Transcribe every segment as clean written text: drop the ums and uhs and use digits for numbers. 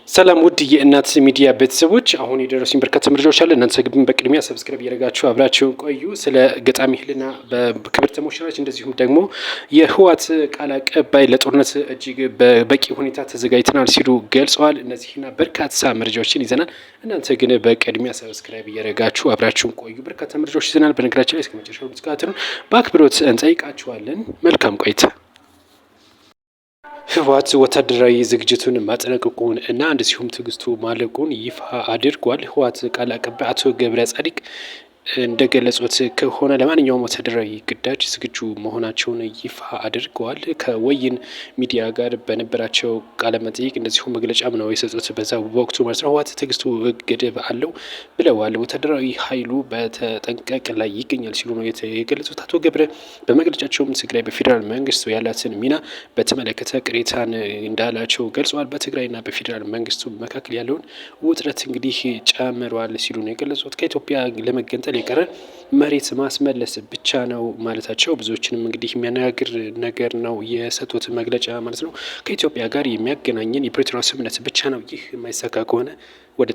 ሰላም ውድ የእናት ሚዲያ ቤተሰቦች፣ አሁን የደረሱኝ በርካታ መረጃዎች አለ። እናንተ ግን በቅድሚያ ሰብስክራይብ እያደረጋችሁ አብራችሁ ቆዩ። ስለ ገጣሚ ህሊና በክብር ተሞሽራለች። እንደዚሁም ደግሞ የህወሓት ቃል አቀባይ ለጦርነት እጅግ በበቂ ሁኔታ ተዘጋጅተናል ሲሉ ገልጸዋል። እነዚህና በርካታ መረጃዎችን ይዘናል። እናንተ ግን በቅድሚያ ሰብስክራይብ እያደረጋችሁ አብራችሁን ቆዩ። በርካታ መረጃዎች ይዘናል። በነገራችን ላይ እስከ መጨረሻው እንድትከታተሉን በአክብሮት እንጠይቃችኋለን። መልካም ቆይታ። ህወሓት ወታደራዊ ዝግጅቱን ማጠናቀቁን እና እንደዚሁም ትዕግስቱ ማለቁን ይፋ አድርጓል። ህወሓት ቃል አቀባይ አቶ ገብረ ጻዲቅ እንደገለጹት ከሆነ ለማንኛውም ወታደራዊ ግዳጅ ዝግጁ መሆናቸውን ይፋ አድርገዋል። ከወይን ሚዲያ ጋር በነበራቸው ቃለ መጠይቅ እንደዚሁ መግለጫም ነው የሰጡት በዛ በወቅቱ ማለት ነው። ህወሓት ትዕግስቱ ገደብ አለው ብለዋል። ወታደራዊ ኃይሉ በተጠንቀቅ ላይ ይገኛል ሲሉ ነው የገለጹት። አቶ ገብረ በመግለጫቸውም ትግራይ በፌዴራል መንግስቱ ያላትን ሚና በተመለከተ ቅሬታን እንዳላቸው ገልጸዋል። በትግራይና በፌዴራል መንግስቱ መካከል ያለውን ውጥረት እንግዲህ ጨምሯል ሲሉ ነው የገለጹት። ከኢትዮጵያ ለመገንጠል የቀረ መሬት ማስመለስ ብቻ ነው ማለታቸው ብዙዎችንም እንግዲህ የሚያነጋግር ነገር ነው የሰጡት መግለጫ ማለት ነው። ከኢትዮጵያ ጋር የሚያገናኘን የፕሪቶሪያ ስምምነት ብቻ ነው። ይህ የማይሳካ ከሆነ ወደ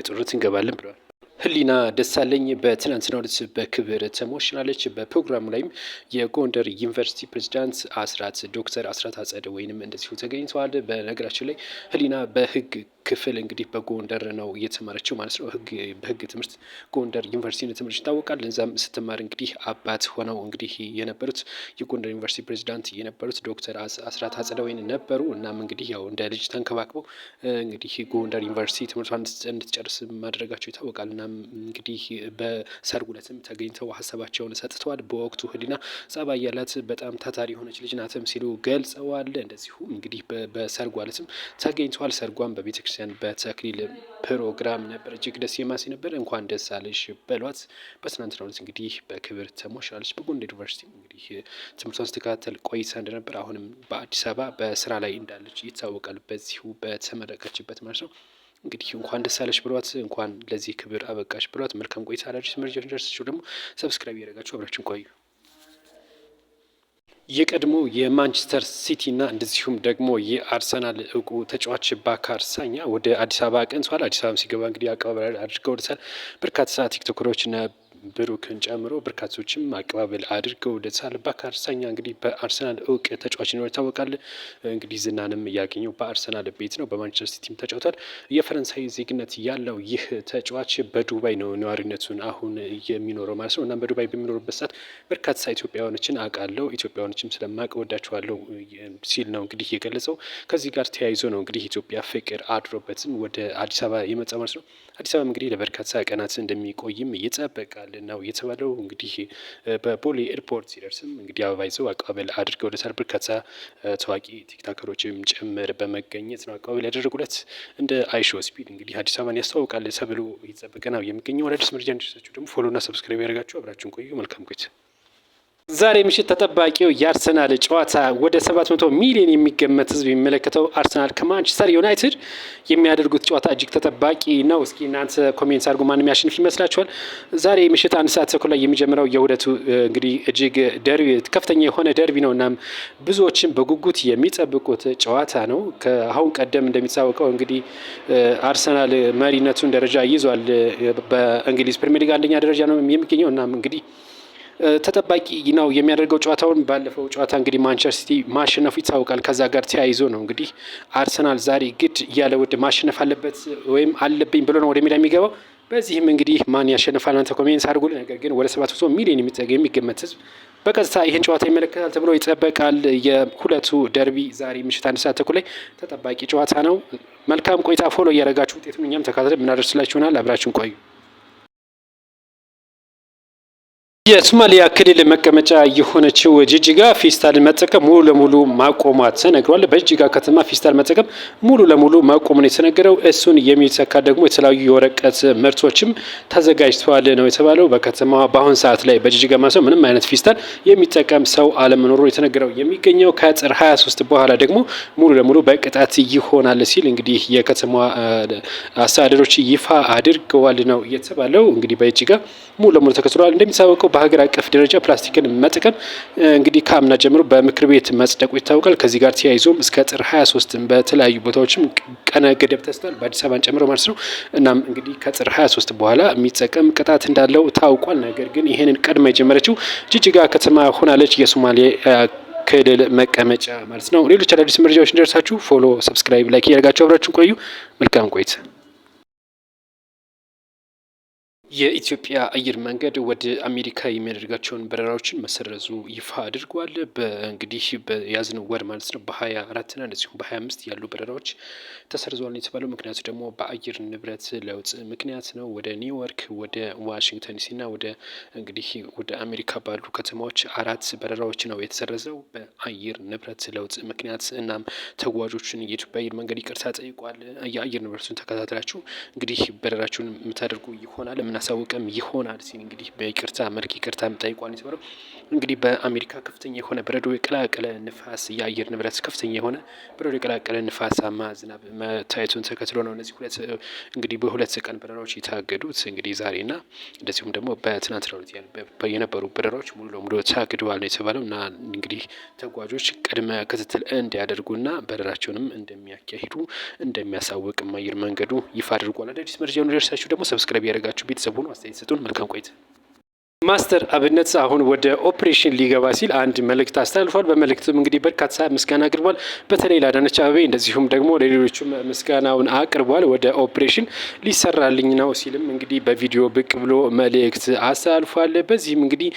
ጦርነት እንገባለን ብለዋል። ህሊና ደሳለኝ በትናንትናው ዕለት በክብር ተሞሽናለች። በፕሮግራሙ ላይም የጎንደር ዩኒቨርሲቲ ፕሬዚዳንት ዶክተር አስራት አጸደ ወይንም እንደዚሁ ተገኝተዋል። በነገራችን ላይ ህሊና በህግ ክፍል እንግዲህ በጎንደር ነው እየተማረችው ማለት ነው። በህግ ትምህርት ጎንደር ዩኒቨርሲቲ ትምህርት ይታወቃል። እዛም ስትማር እንግዲህ አባት ሆነው እንግዲህ የነበሩት የጎንደር ዩኒቨርሲቲ ፕሬዚዳንት የነበሩት ዶክተር አስራት አጸደወይን ነበሩ። እናም እንግዲህ ያው እንደ ልጅ ተንከባክበው እንግዲህ ጎንደር ዩኒቨርሲቲ ትምህርቷን እንድትጨርስ ማድረጋቸው ይታወቃል። እናም እንግዲህ በሰርጉ ዕለትም ተገኝተው ሀሳባቸውን ሰጥተዋል። በወቅቱ ህሊና ጸባይ ያላት በጣም ታታሪ የሆነች ልጅ ናትም ሲሉ ገልጸዋል። እንደዚሁም እንግዲህ በሰርጉ ዕለትም ተገኝተዋል። ሰርጓን በቤተክርስቲያን በተክሊል ፕሮግራም ነበር። እጅግ ደስ የማሲ ነበር። እንኳን ደስ አለሽ በሏት። በትናንትናው ዕለት እንግዲህ በክብር ተሞሽራለች። በጎንደር ዩኒቨርሲቲ እንግዲህ ትምህርቷን ስትከታተል ቆይታ እንደነበር አሁንም በአዲስ አበባ በስራ ላይ እንዳለች ይታወቃል። በዚሁ በተመረቀችበት ማለት ነው። እንግዲህ እንኳን ደስ አለሽ ብሏት፣ እንኳን ለዚህ ክብር አበቃሽ ብሏት። መልካም ቆይታ። አዳዲስ መረጃዎች ደርሳችሁ ደግሞ ሰብስክራይብ ያደረጋችሁ አብራችን ቆዩ። የቀድሞ የማንቸስተር ሲቲና እንደዚሁም ደግሞ የአርሰናል እውቁ ተጫዋች ባካር ሳኛ ወደ አዲስ አበባ ቀንሷል። አዲስ አበባ ሲገባ እንግዲህ አቀባበል አድርገውለታል። በርካታ ቲክቶከሮችና ብሩክን ጨምሮ በርካቶችም አቀባበል አድርገውለታል። ባካር ሳኛ እንግዲህ በአርሰናል እውቅ ተጫዋች ነው ይታወቃል። እንግዲህ ዝናንም ያገኘው በአርሰናል ቤት ነው። በማንቸስተር ሲቲም ተጫውቷል። የፈረንሳይ ዜግነት ያለው ይህ ተጫዋች በዱባይ ነው ነዋሪነቱን አሁን የሚኖረው ማለት ነው። እና በዱባይ በሚኖሩበት ሰዓት በርካታ ኢትዮጵያውያኖችን አውቃለሁ፣ ኢትዮጵያውያኖችም ስለማውቅ ወዳቸዋለሁ ሲል ነው እንግዲህ የገለጸው። ከዚህ ጋር ተያይዞ ነው እንግዲህ ኢትዮጵያ ፍቅር አድሮበትም ወደ አዲስ አበባ የመጣ ማለት ነው። አዲስ አበባ እንግዲህ ለበርካታ ቀናት እንደሚቆይም ይጠበቃል ነው የተባለው። እንግዲህ በቦሌ ኤርፖርት ሲደርስም እንግዲህ አበባ ይዘው አቀባበል አድርገውለታል። በርካታ ታዋቂ ቲክቶከሮችም ጭምር በመገኘት ነው አቀባበል ያደረጉለት። እንደ አይሾ ስፒድ እንግዲህ አዲስ አበባን ያስተዋውቃል ተብሎ እየተጠበቀ ነው የሚገኘው። አዳዲስ መረጃ እንዲደርሳችሁ ደግሞ ፎሎና ሰብስክራይብ ያደርጋችሁ አብራችሁን ቆዩ። መልካም ቆይታ። ዛሬ ምሽት ተጠባቂው የአርሰናል ጨዋታ ወደ 700 ሚሊዮን የሚገመት ህዝብ የሚመለከተው አርሰናል ከማንቸስተር ዩናይትድ የሚያደርጉት ጨዋታ እጅግ ተጠባቂ ነው። እስኪ እናንተ ኮሜንት አድርጉ፣ ማንም ያሸንፍ ይመስላችኋል? ዛሬ ምሽት 1 ሰዓት ተኩል ላይ የሚጀምረው የሁለቱ እንግዲህ እጅግ ደርቢ ከፍተኛ የሆነ ደርቢ ነው። እናም ብዙዎችም በጉጉት የሚጠብቁት ጨዋታ ነው። ከአሁን ቀደም እንደሚታወቀው እንግዲህ አርሰናል መሪነቱን ደረጃ ይዟል። በእንግሊዝ ፕሪሚየር ሊግ አንደኛ ደረጃ ነው የሚገኘው። እናም እንግዲህ ተጠባቂ ነው የሚያደርገው ጨዋታውን። ባለፈው ጨዋታ እንግዲህ ማንቸስተር ሲቲ ማሸነፉ ይታወቃል። ከዛ ጋር ተያይዞ ነው እንግዲህ አርሰናል ዛሬ ግድ ያለ ውድ ማሸነፍ አለበት ወይም አለብኝ ብሎ ነው ወደ ሜዳ የሚገባው። በዚህም እንግዲህ ማን ያሸንፋል አንተ ኮሜንት አድርጉልን። ነገር ግን ወደ 700 ሚሊዮን የሚገመት ህዝብ በቀጥታ ይህን ጨዋታ ይመለከታል ተብሎ ይጠበቃል። የሁለቱ ደርቢ ዛሬ ምሽት 1 ሰዓት ተኩል ላይ ተጠባቂ ጨዋታ ነው። መልካም ቆይታ። ፎሎ እያደረጋችሁ ውጤቱን እኛም ተካትለን የምናደርስላችሁ ይሆናል። አብራችሁን ቆዩ። የሶማሊያ ክልል መቀመጫ የሆነችው ጅጅጋ ፌስታልን መጠቀም ሙሉ ለሙሉ ማቆሟ ተነግሯል። በጅጅጋ ከተማ ፌስታል መጠቀም ሙሉ ለሙሉ ማቆሙን የተነገረው። እሱን የሚተካ ደግሞ የተለያዩ የወረቀት ምርቶችም ተዘጋጅተዋል ነው የተባለው። በከተማ በአሁን ሰዓት ላይ በጅጅጋ ማሰው ምንም አይነት ፌስታል የሚጠቀም ሰው አለመኖሩ የተነገረው የሚገኘው። ከጥር 23 በኋላ ደግሞ ሙሉ ለሙሉ በቅጣት ይሆናል ሲል እንግዲህ የከተማ አስተዳደሮች ይፋ አድርገዋል ነው የተባለው። እንግዲህ በጅጅጋ ሙሉ ለሙሉ ተከትሏል። እንደሚታወቀው በሀገር አቀፍ ደረጃ ፕላስቲክን መጠቀም እንግዲህ ከአምና ጀምሮ በምክር ቤት መጽደቁ ይታወቃል። ከዚህ ጋር ተያይዞም እስከ ጥር 23 በተለያዩ ቦታዎችም ቀነ ገደብ ተስቷል፣ በአዲስ አበባን ጨምሮ ማለት ነው። እናም እንግዲህ ከጥር 23 በኋላ የሚጠቀም ቅጣት እንዳለው ታውቋል። ነገር ግን ይህንን ቀድማ የጀመረችው ጅጅጋ ከተማ ሆናለች፣ የሶማሌ ክልል መቀመጫ ማለት ነው። ሌሎች አዳዲስ መረጃዎች እንደርሳችሁ ፎሎ፣ ሰብስክራይብ፣ ላይክ እያደረጋችሁ አብራችሁን ቆዩ። መልካም ቆይታ። የኢትዮጵያ አየር መንገድ ወደ አሜሪካ የሚያደርጋቸውን በረራዎችን መሰረዙ ይፋ አድርጓል። እንግዲህ በያዝነው ወር ማለት ነው በ24ና እንደዚሁም በ25 ያሉ በረራዎች ተሰርዘዋል የተባለው ምክንያቱ ደግሞ በአየር ንብረት ለውጥ ምክንያት ነው። ወደ ኒውዮርክ፣ ወደ ዋሽንግተን ዲሲና ወደ እንግዲህ ወደ አሜሪካ ባሉ ከተማዎች 4 በረራዎች ነው የተሰረዘው በአየር ንብረት ለውጥ ምክንያት። እናም ተጓዦችን የኢትዮጵያ አየር መንገድ ይቅርታ ጠይቋል። የአየር ንብረቱን ተከታትላችሁ እንግዲህ በረራችሁን የምታደርጉ ይሆናል ሳውቅም ይሆናል ሲል እንግዲህ በይቅርታ መልክ ይቅርታ ጠይቋል የተባለው። እንግዲህ በአሜሪካ ከፍተኛ የሆነ በረዶ የቀላቀለ ንፋስ፣ የአየር ንብረት ከፍተኛ የሆነ በረዶ የቀላቀለ ንፋሳማ ዝናብ መታየቱን ተከትሎ ነው እነዚህ እንግዲህ በሁለት ቀን በረራዎች የታገዱት እንግዲህ ዛሬና እንደዚሁም ደግሞ በትናንትናው ዕለት የነበሩ በረራዎች ሙሉ ለሙሉ ታግደዋል ነው የተባለው። እና እንግዲህ ተጓዦች ቅድመ ክትትል እንዲያደርጉና በረራቸውንም እንደሚያካሂዱ እንደሚያሳውቅም አየር መንገዱ ይፋ አድርጓል። አዳዲስ መረጃውን ደርሳችሁ ደግሞ ሰብስክራይብ ያደርጋችሁ ቤተሰብ ሁኑ። አስተያየት ስጡን። መልካም ቆይታ። ማስተር አብነት አሁን ወደ ኦፕሬሽን ሊገባ ሲል አንድ መልእክት አስተላልፏል። በመልእክቱም እንግዲህ በርካታ ምስጋና አቅርቧል። በተለይ ለአዳነች አቤቤ እንደዚሁም ደግሞ ለሌሎቹም ምስጋናውን አቅርቧል። ወደ ኦፕሬሽን ሊሰራልኝ ነው ሲልም እንግዲህ በቪዲዮ ብቅ ብሎ መልእክት አስተላልፏል። በዚህም እንግዲህ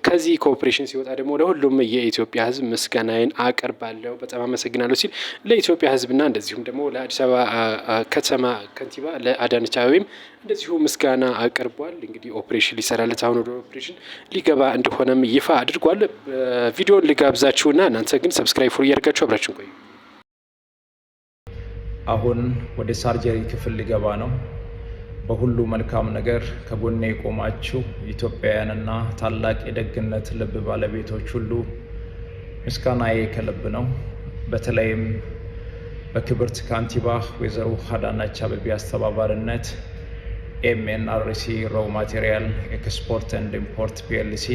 ከዚህ ከኦፕሬሽን ሲወጣ ደግሞ ለሁሉም የኢትዮጵያ ሕዝብ ምስጋናዬን አቀርባለሁ፣ በጣም አመሰግናለሁ ሲል ለኢትዮጵያ ሕዝብና እንደዚሁም ደግሞ ለአዲስ አበባ ከተማ ከንቲባ ለአዳነች አቤቤም እንደዚሁ ምስጋና አቅርቧል። እንግዲህ ኦፕሬሽን ሊሰራለት አሁን ወደ ኦፕሬሽን ሊገባ እንደሆነም ይፋ አድርጓል። ቪዲዮን ልጋብዛችሁና እናንተ ግን ሰብስክራይብ ፎሎ እያደርጋችሁ አብራችሁን ቆዩ። አሁን ወደ ሳርጀሪ ክፍል ሊገባ ነው። በሁሉ መልካም ነገር ከጎኔ የቆማችሁ ኢትዮጵያውያንና ታላቅ የደግነት ልብ ባለቤቶች ሁሉ ምስጋናዬ ከልብ ነው። በተለይም በክብርት ካንቲባ ወይዘሮ አዳነች አቤቤ አስተባባሪነት ኤምኤንአርሲ ሮው ማቴሪያል ኤክስፖርት ኤንድ ኢምፖርት ፒኤልሲ